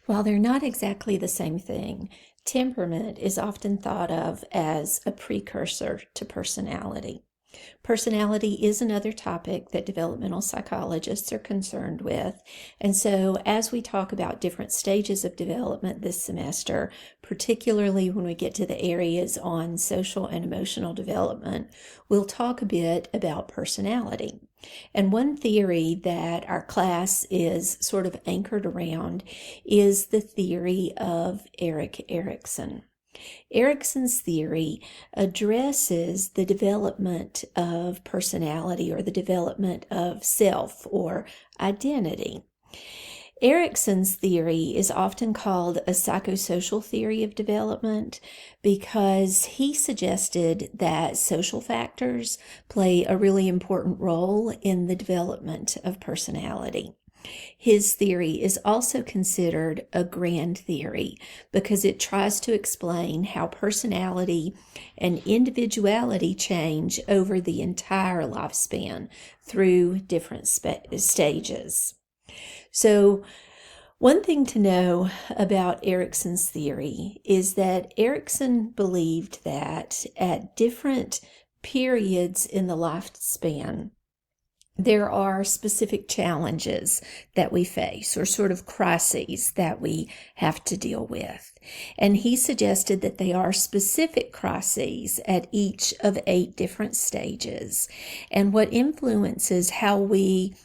While they're not exactly the same thing, temperament is often thought of as a precursor to personality. Personality is another topic that developmental psychologists are concerned with. And so, as we talk about different stages of development this semester, particularly when we get to the areas on social and emotional development, we'll talk a bit about personality. And one theory that our class is sort of anchored around is the theory of Erikson. Erikson's theory addresses the development of personality or the development of self or identity. Erikson's theory is often called a psychosocial theory of development because he suggested that social factors play a really important role in the development of personality. His theory is also considered a grand theory because it tries to explain how personality and individuality change over the entire lifespan through different stages. So, one thing to know about Erikson's theory is that Erikson believed that at different periods in the lifespan, there are specific challenges that we face or sort of crises that we have to deal with. And he suggested that they are specific crises at each of 8 different stages. And what influences how we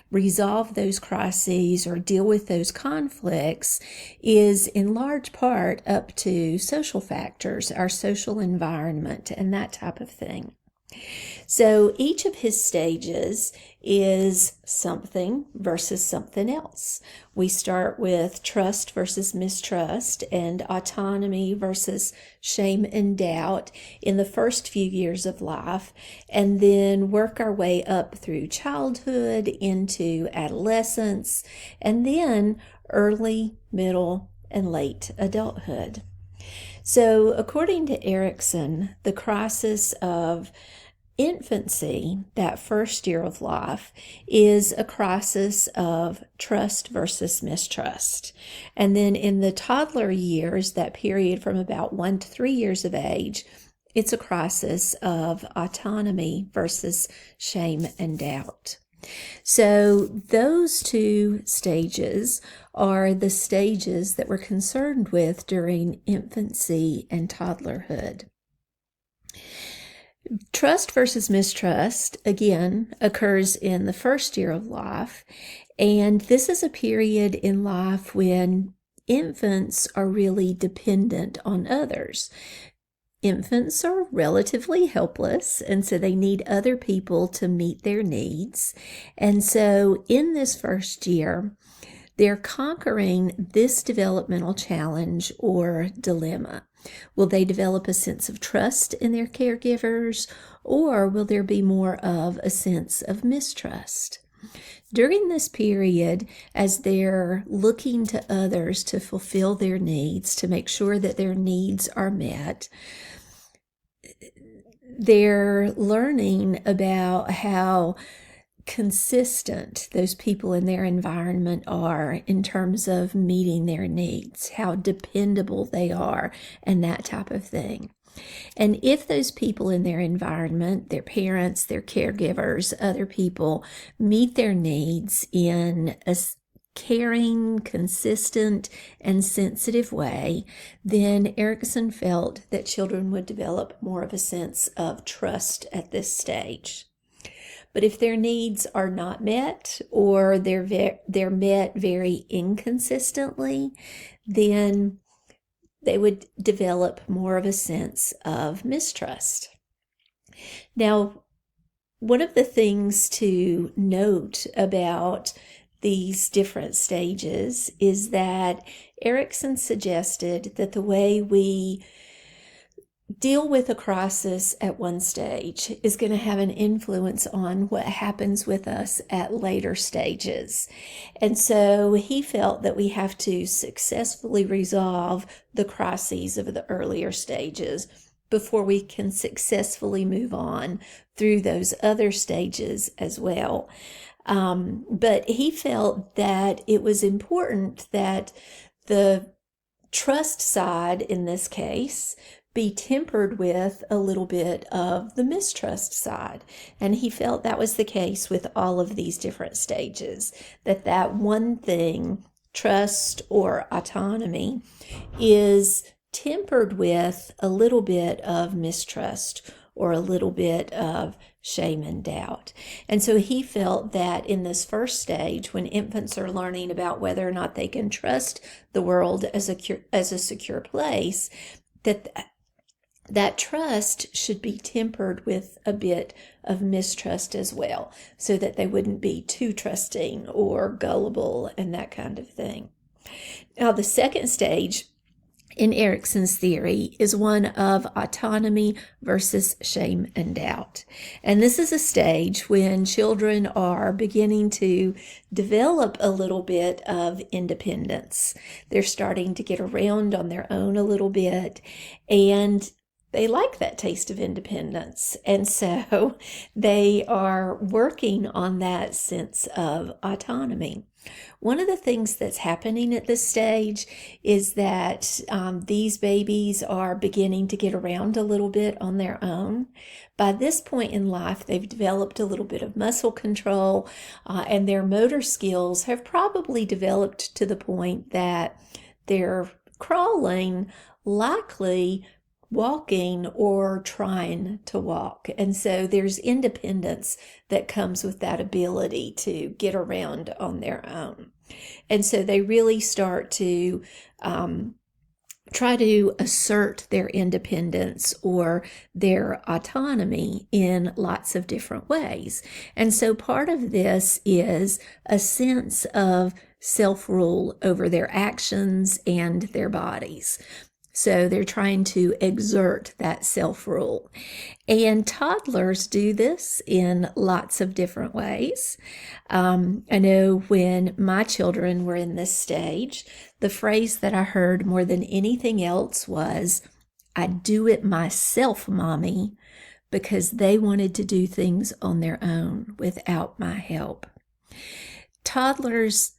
resolve those crises or deal with those conflicts is in large part up to social factors, our social environment, and that type of thing. So each of his stages is something versus something else. We start with trust versus mistrust and autonomy versus shame and doubt in the first few years of life, and then work our way up through childhood into adolescence, and then early, middle, and late adulthood. So according to Erikson, the crisis of infancy, that first year of life, is a crisis of trust versus mistrust. And then in the toddler years, that period from about 1 to 3 years of age, it's a crisis of autonomy versus shame and doubt. So those 2 stages are the stages that we're concerned with during infancy and toddlerhood. Trust versus mistrust, again, occurs in the first year of life, and this is a period in life when infants are really dependent on others. Infants are relatively helpless, and so they need other people to meet their needs. And so in this first year, they're conquering this developmental challenge or dilemma. Will they develop a sense of trust in their caregivers, or will there be more of a sense of mistrust? During this period, as they're looking to others to fulfill their needs, to make sure that their needs are met, they're learning about how consistent those people in their environment are in terms of meeting their needs, how dependable they are, and that type of thing. And if those people in their environment, their parents, their caregivers, other people, meet their needs in a caring, consistent, and sensitive way, then Erikson felt that children would develop more of a sense of trust at this stage. But if their needs are not met, or they're met very inconsistently, then they would develop more of a sense of mistrust. Now, one of the things to note about these different stages is that Erikson suggested that the way we deal with a crisis at one stage is going to have an influence on what happens with us at later stages. And so he felt that we have to successfully resolve the crises of the earlier stages before we can successfully move on through those other stages as well. But he felt that it was important that the trust side in this case be tempered with a little bit of the mistrust side. And he felt that was the case with all of these different stages, that one thing, trust or autonomy, is tempered with a little bit of mistrust or a little bit of shame and doubt. And so he felt that in this first stage, when infants are learning about whether or not they can trust the world as a secure place, that trust should be tempered with a bit of mistrust as well, so that they wouldn't be too trusting or gullible and that kind of thing. Now, the second stage in Erikson's theory is one of autonomy versus shame and doubt. And this is a stage when children are beginning to develop a little bit of independence. They're starting to get around on their own a little bit, and they like that taste of independence. And so they are working on that sense of autonomy. One of the things that's happening at this stage is that these babies are beginning to get around a little bit on their own. By this point in life, they've developed a little bit of muscle control, and their motor skills have probably developed to the point that they're crawling, likely walking, or trying to walk. And so there's independence that comes with that ability to get around on their own. And so they really start to try to assert their independence or their autonomy in lots of different ways. And so part of this is a sense of self-rule over their actions and their bodies. So they're trying to exert that self-rule. And toddlers do this in lots of different ways. I know when my children were in this stage, the phrase that I heard more than anything else was, "I do it myself, Mommy," because they wanted to do things on their own without my help. Toddlers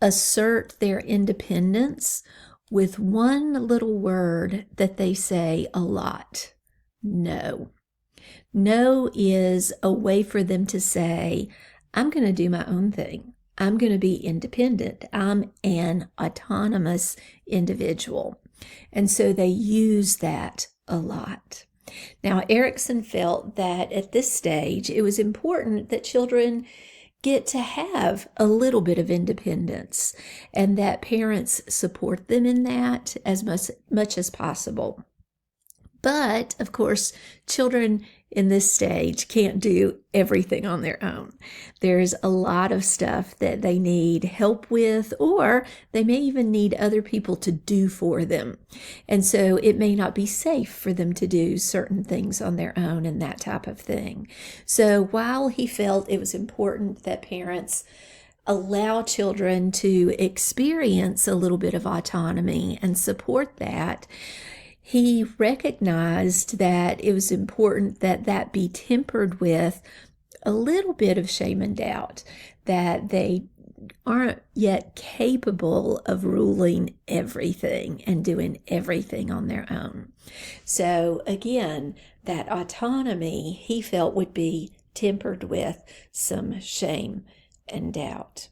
assert their independence with one little word that they say a lot: no. No is a way for them to say, I'm going to do my own thing. I'm going to be independent. I'm an autonomous individual. And so they use that a lot. Now, Erikson felt that at this stage, it was important that children get to have a little bit of independence and that parents support them in that as much as possible. But, of course, children in this stage can't do everything on their own. There's a lot of stuff that they need help with, or they may even need other people to do for them. And so it may not be safe for them to do certain things on their own and that type of thing. So while he felt it was important that parents allow children to experience a little bit of autonomy and support that, he recognized that it was important that that be tempered with a little bit of shame and doubt, that they aren't yet capable of ruling everything and doing everything on their own. So again, that autonomy he felt would be tempered with some shame and doubt.